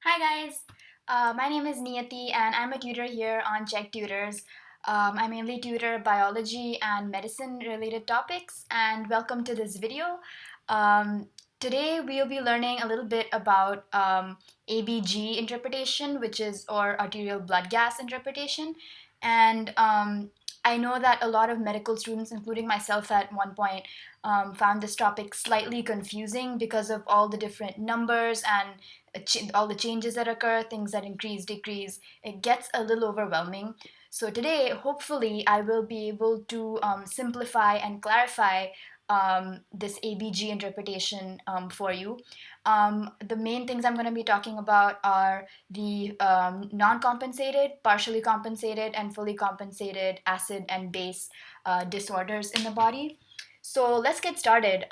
Hi guys, my name is Niyati and I'm a tutor here on Chegg Tutors. I mainly tutor biology and medicine related topics, and welcome to this video. Um, Today we'll be learning a little bit about ABG interpretation, which is or arterial blood gas interpretation. And I know that a lot of medical students, including myself at one point, found this topic slightly confusing because of all the different numbers and all the changes that occur, things that increase, decrease. It gets a little overwhelming. So today, hopefully, I will be able to simplify and clarify this ABG interpretation for you. The main things I'm going to be talking about are the non-compensated, partially compensated, and fully compensated acid and base disorders in the body. So let's get started.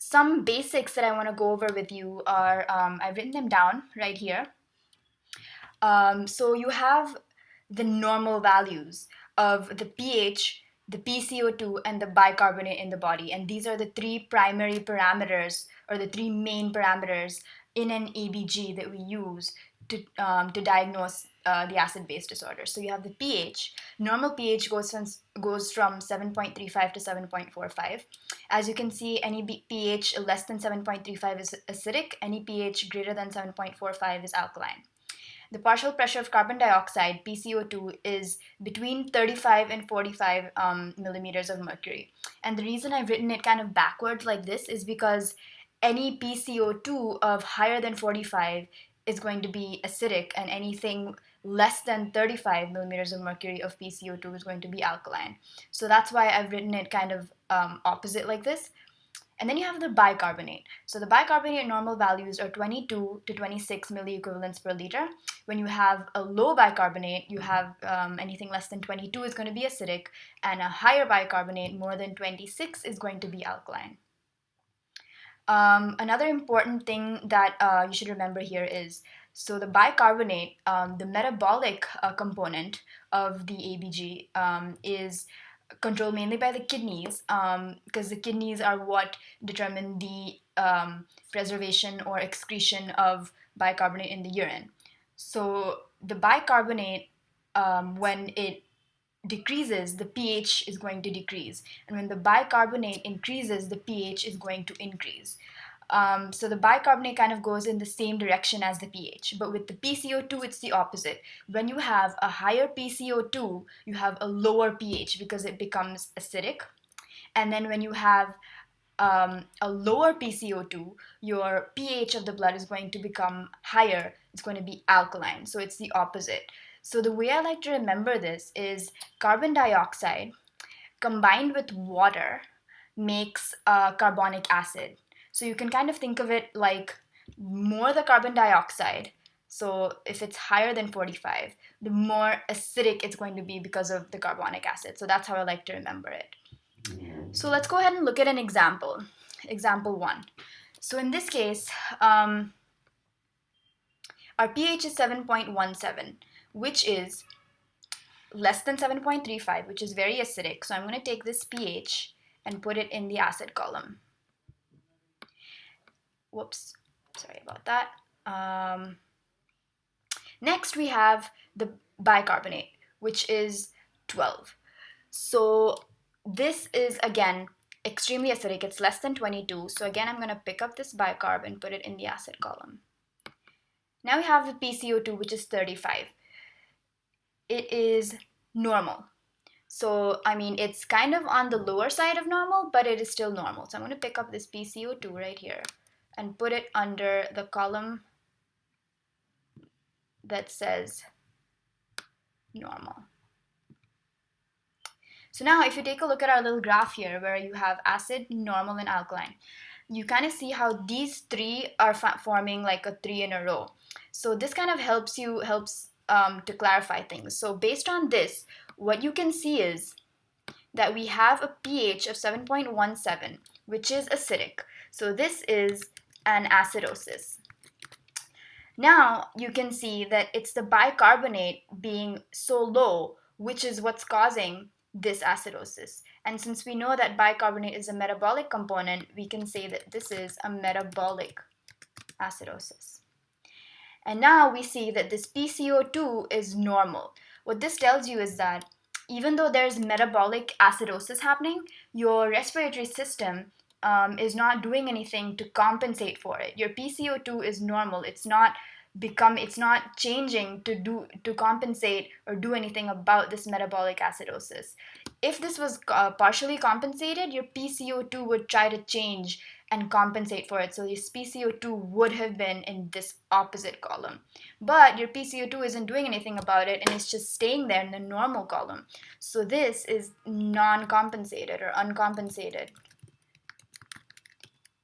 Some basics that I want to go over with you are I've written them down right here. So you have the normal values of the pH, the PCO2, and the bicarbonate in the body. And these are the three primary parameters or the three main parameters in an ABG that we use to diagnose the acid-base disorder. So you have the pH. Normal pH goes from 7.35 to 7.45. As you can see, any pH less than 7.35 is acidic. Any pH greater than 7.45 is alkaline. The partial pressure of carbon dioxide, PCO2, is between 35 and 45 millimeters of mercury. And the reason I've written it kind of backwards like this is because any PCO2 of higher than 45 is going to be acidic, and anything less than 35 millimeters of mercury of PCO2 is going to be alkaline. So that's why I've written it kind of opposite like this. And then you have the bicarbonate. So the bicarbonate normal values are 22 to 26 milliequivalents per liter. When you have a low bicarbonate, you have anything less than 22 is going to be acidic, and a higher bicarbonate, more than 26, is going to be alkaline. Another important thing that you should remember here is, so the bicarbonate, the metabolic component of the ABG is controlled mainly by the kidneys, because the kidneys are what determine the preservation or excretion of bicarbonate in the urine. So the bicarbonate, when it decreases, the pH is going to decrease. And when the bicarbonate increases, the pH is going to increase. So the bicarbonate kind of goes in the same direction as the pH. But with the PCO2, it's the opposite. When you have a higher PCO2, you have a lower pH because it becomes acidic. And then when you have a lower PCO2, your pH of the blood is going to become higher. It's going to be alkaline. So it's the opposite. So the way I like to remember this is carbon dioxide combined with water makes carbonic acid. So you can kind of think of it like more the carbon dioxide. So if it's higher than 45, the more acidic it's going to be because of the carbonic acid. So that's how I like to remember it. So let's go ahead and look at an example. Example 1. So in this case, our pH is 7.17, which is less than 7.35, which is very acidic. So I'm going to take this pH and put it in the acid column. Whoops, sorry about that. Next, we have the bicarbonate, which is 12. So this is, again, extremely acidic. It's less than 22. So again, I'm going to pick up this bicarb and put it in the acid column. Now we have the PCO2, which is 35. It is normal. So, I mean, it's kind of on the lower side of normal, but it is still normal. So I'm going to pick up this PCO2 right here and put it under the column that says normal. So now if you take a look at our little graph here where you have acid, normal, and alkaline, you kind of see how these three are forming like a 3 in a row. So this kind of helps to clarify things. So based on this, what you can see is that we have a pH of 7.17, which is acidic. So this is an acidosis. Now you can see that it's the bicarbonate being so low, which is what's causing this acidosis. And since we know that bicarbonate is a metabolic component, we can say that this is a metabolic acidosis. And now we see that this PCO2 is normal. What this tells you is that even though there's metabolic acidosis happening, your respiratory system is not doing anything to compensate for it. Your PCO2 is normal. It's not changing to compensate or do anything about this metabolic acidosis. If this was partially compensated, your PCO2 would try to change and compensate for it. So your PCO2 would have been in this opposite column. But your PCO2 isn't doing anything about it and it's just staying there in the normal column. So this is non-compensated or uncompensated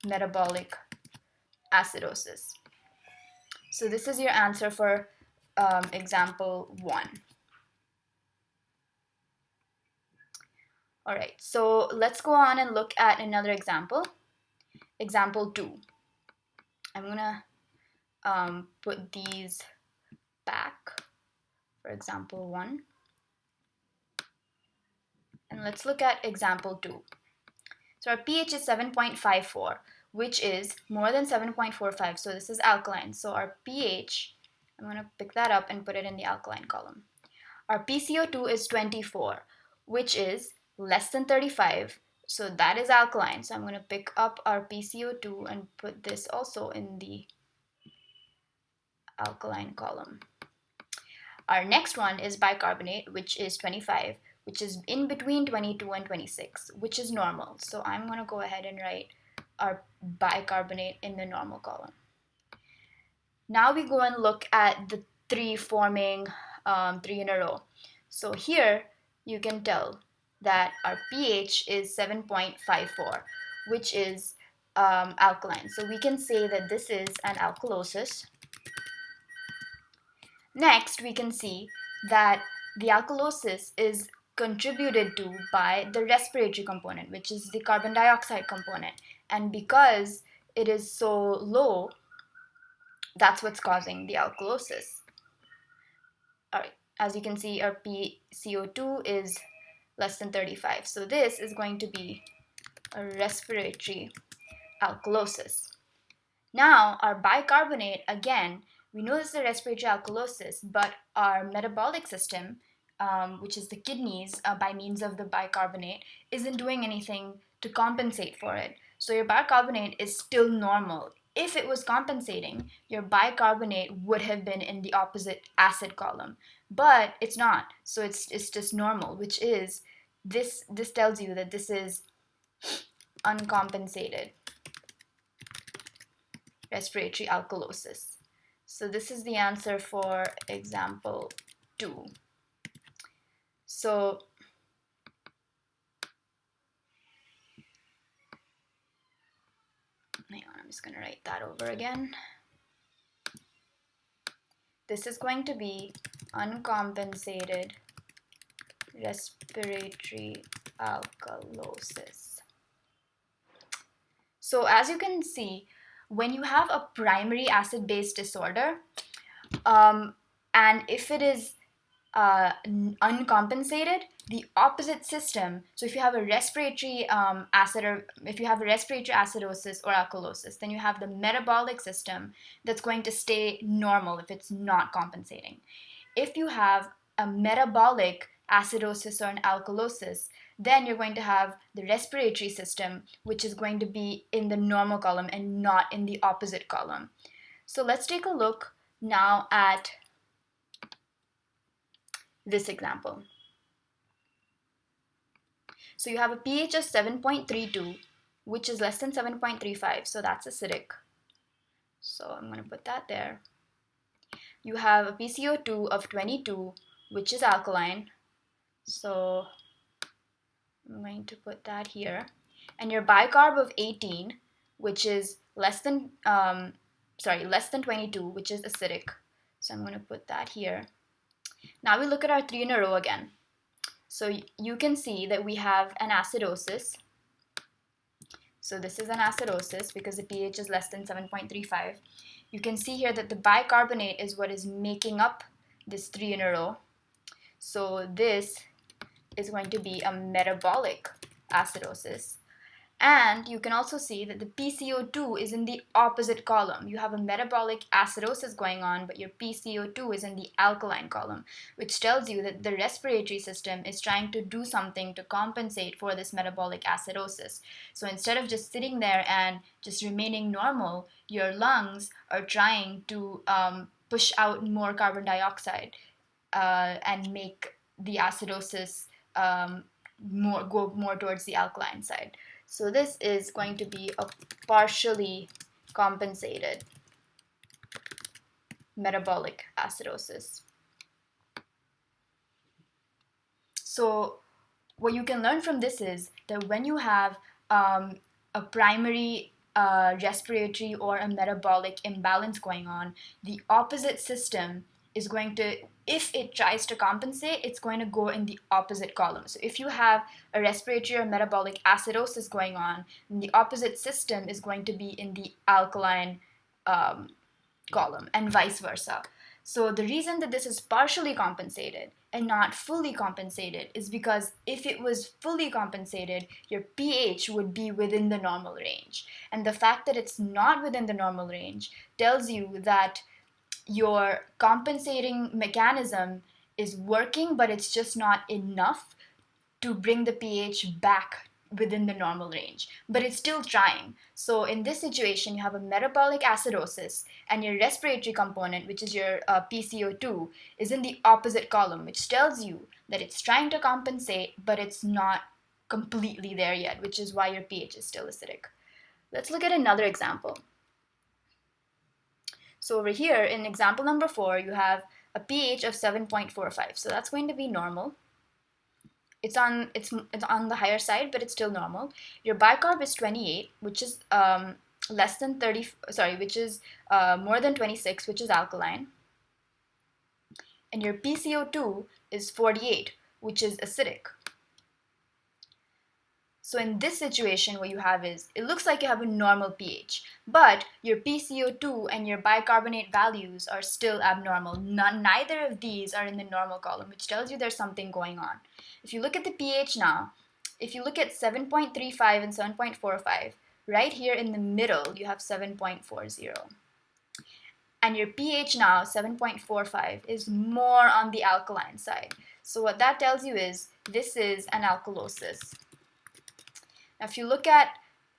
metabolic acidosis. So this is your answer for example 1. All right, so let's go on and look at another example. Example 2. I'm gonna put these back for example 1. And let's look at example 2. So our pH is 7.54, which is more than 7.45. So this is alkaline. So our pH, I'm going to pick that up and put it in the alkaline column. Our PCO2 is 24, which is less than 35. So that is alkaline. So I'm going to pick up our PCO2 and put this also in the alkaline column. Our next one is bicarbonate, which is 25, which is in between 22 and 26, which is normal. So I'm going to go ahead and write our bicarbonate in the normal column. Now we go and look at the three forming three in a row. So here you can tell that our pH is 7.54, which is alkaline. So we can say that this is an alkalosis. Next, we can see that the alkalosis is contributed to by the respiratory component, which is the carbon dioxide component. And because it is so low, that's what's causing the alkalosis. All right, as you can see, our PCO2 is less than 35. So this is going to be a respiratory alkalosis. Now, our bicarbonate, again, we know this is a respiratory alkalosis, but our metabolic system, which is the kidneys, by means of the bicarbonate, isn't doing anything to compensate for it. So your bicarbonate is still normal. If it was compensating, your bicarbonate would have been in the opposite acid column, but it's not. So it's just normal, which is, this tells you that this is uncompensated respiratory alkalosis. So this is the answer for example 2. So hang on, I'm just going to write that over again. This is going to be uncompensated respiratory alkalosis. So as you can see, when you have a primary acid-base disorder, and if it is uncompensated, the opposite system, so if you have a respiratory acid, or if you have a respiratory acidosis or alkalosis, then you have the metabolic system that's going to stay normal if it's not compensating. If you have a metabolic acidosis or an alkalosis, then you're going to have the respiratory system, which is going to be in the normal column and not in the opposite column. So let's take a look now at this example. So you have a pH of 7.32, which is less than 7.35, so that's acidic. So I'm going to put that there. You have a PCO2 of 22, which is alkaline. So I'm going to put that here. And your bicarb of 18, which is less than 22, which is acidic. So I'm going to put that here. Now we look at our three in a row again. So you can see that we have an acidosis. So this is an acidosis because the pH is less than 7.35. You can see here that the bicarbonate is what is making up this three in a row. So this is going to be a metabolic acidosis. And you can also see that the PCO2 is in the opposite column. You have a metabolic acidosis going on, but your PCO2 is in the alkaline column, which tells you that the respiratory system is trying to do something to compensate for this metabolic acidosis. So instead of just sitting there and just remaining normal, your lungs are trying to push out more carbon dioxide and make the acidosis go more towards the alkaline side. So this is going to be a partially compensated metabolic acidosis. So what you can learn from this is that when you have a primary respiratory or a metabolic imbalance going on, the opposite system is going to, if it tries to compensate, it's going to go in the opposite column. So if you have a respiratory or metabolic acidosis going on, then the opposite system is going to be in the alkaline column, and vice versa. So the reason that this is partially compensated and not fully compensated is because if it was fully compensated, your pH would be within the normal range. And the fact that it's not within the normal range tells you that your compensating mechanism is working, but it's just not enough to bring the pH back within the normal range, but it's still trying. So in this situation, you have a metabolic acidosis, and your respiratory component, which is your PCO2, is in the opposite column, which tells you that it's trying to compensate, but it's not completely there yet, which is why your pH is still acidic. Let's look at another example. So over here, in example number 4, you have a pH of 7.45. So that's going to be normal. It's on the higher side, but it's still normal. Your bicarb is 28, which is less than 30. Sorry, which is more than 26, which is alkaline. And your PCO2 is 48, which is acidic. So in this situation, what you have is, it looks like you have a normal pH, but your PCO2 and your bicarbonate values are still abnormal. Neither of these are in the normal column, which tells you there's something going on. If you look at the pH now, if you look at 7.35 and 7.45, right here in the middle, you have 7.40. And your pH now, 7.45, is more on the alkaline side. So what that tells you is, this is an alkalosis. Now, if you look at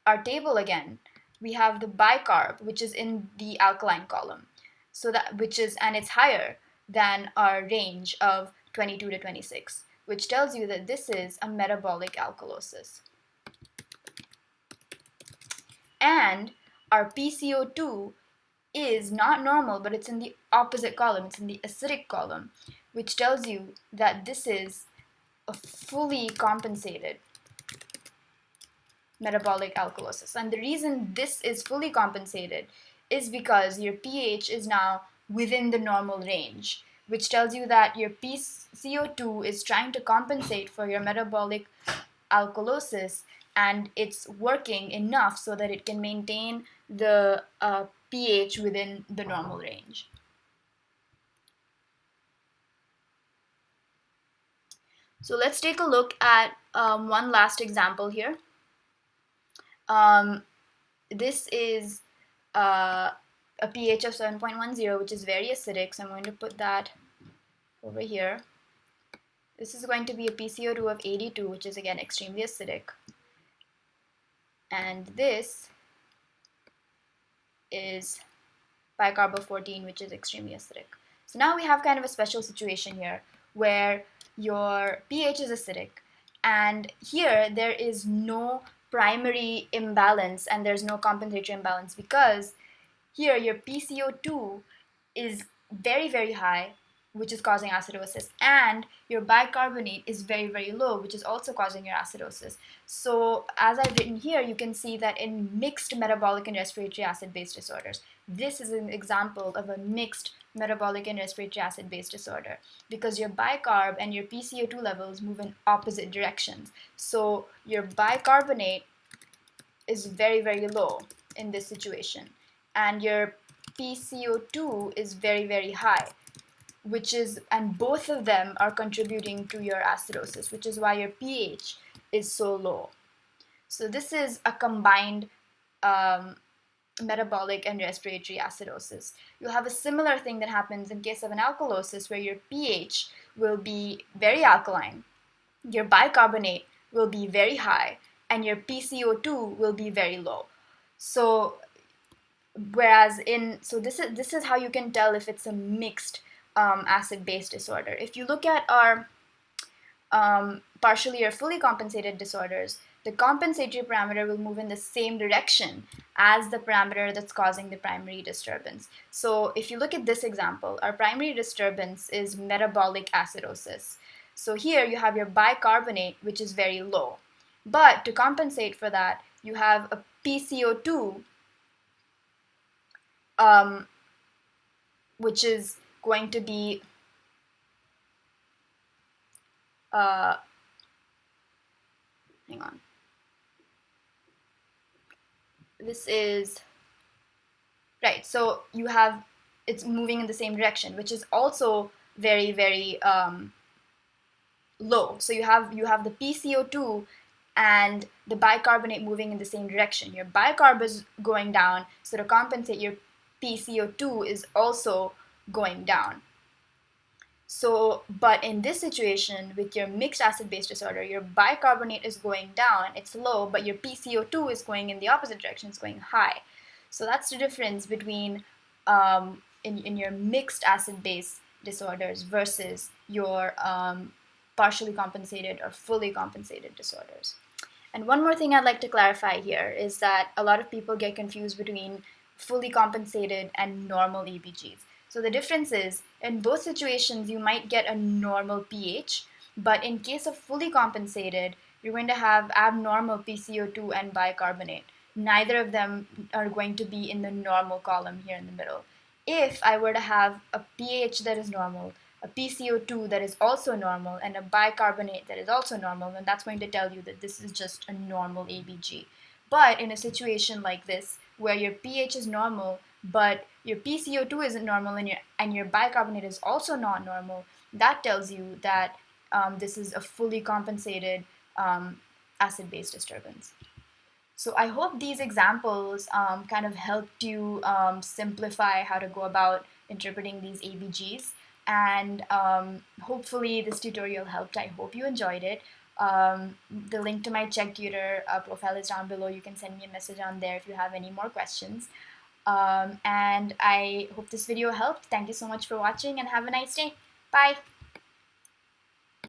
our table again, we have the bicarb, which is in the alkaline column. So that, and it's higher than our range of 22 to 26, which tells you that this is a metabolic alkalosis. And our PCO2 is not normal, but it's in the opposite column. It's in the acidic column, which tells you that this is a fully compensated metabolic alkalosis. And the reason this is fully compensated is because your pH is now within the normal range, which tells you that your PCO2 is trying to compensate for your metabolic alkalosis, and it's working enough so that it can maintain the pH within the normal range. So let's take a look at one last example here. This is a pH of 7.10, which is very acidic, so I'm going to put that over here. This is going to be a PCO2 of 82, which is again extremely acidic. And this is bicarb of 14, which is extremely acidic. So now we have kind of a special situation here where your pH is acidic, and here there is no primary imbalance and there's no compensatory imbalance, because here your PCO2 is very, very high, which is causing acidosis, and your bicarbonate is very, very low, which is also causing your acidosis. So as I've written here, you can see that in mixed metabolic and respiratory acid-base disorders, this is an example of a mixed metabolic and respiratory acid-base disorder, because your bicarb and your PCO2 levels move in opposite directions. So your bicarbonate is very, very low in this situation, and your PCO2 is very, very high, and both of them are contributing to your acidosis, which is why your pH is so low. So this is a combined um, metabolic and respiratory acidosis. You'll have a similar thing that happens in case of an alkalosis where your pH will be very alkaline, your bicarbonate will be very high, and your PCO2 will be very low. So this is how you can tell if it's a mixed acid-base disorder. If you look at our partially or fully compensated disorders, the compensatory parameter will move in the same direction as the parameter that's causing the primary disturbance. So if you look at this example, our primary disturbance is metabolic acidosis. So here you have your bicarbonate, which is very low. But to compensate for that, you have a PCO2, which is going to be hang on. This is right. So you have it's moving in the same direction, which is also very, very low. So you have the PCO2 and the bicarbonate moving in the same direction. Your bicarb is going down, so to compensate, your PCO2 is also going down. So, but in this situation, with your mixed acid-base disorder, your bicarbonate is going down, it's low, but your PCO2 is going in the opposite direction, it's going high. So that's the difference between in your mixed acid-base disorders versus your partially compensated or fully compensated disorders. And one more thing I'd like to clarify here is that a lot of people get confused between fully compensated and normal ABGs. So the difference is, in both situations, you might get a normal pH, but in case of fully compensated, you're going to have abnormal PCO2 and bicarbonate. Neither of them are going to be in the normal column here in the middle. If I were to have a pH that is normal, a PCO2 that is also normal, and a bicarbonate that is also normal, then that's going to tell you that this is just a normal ABG. But in a situation like this, where your pH is normal, but your PCO2 isn't normal and your bicarbonate is also not normal, that tells you that this is a fully compensated acid-base disturbance. So I hope these examples kind of helped you simplify how to go about interpreting these ABGs. And hopefully this tutorial helped. I hope you enjoyed it. The link to my Chegg Tutor profile is down below. You can send me a message on there if you have any more questions. And I hope this video helped. Thank you so much for watching and have a nice day. Bye!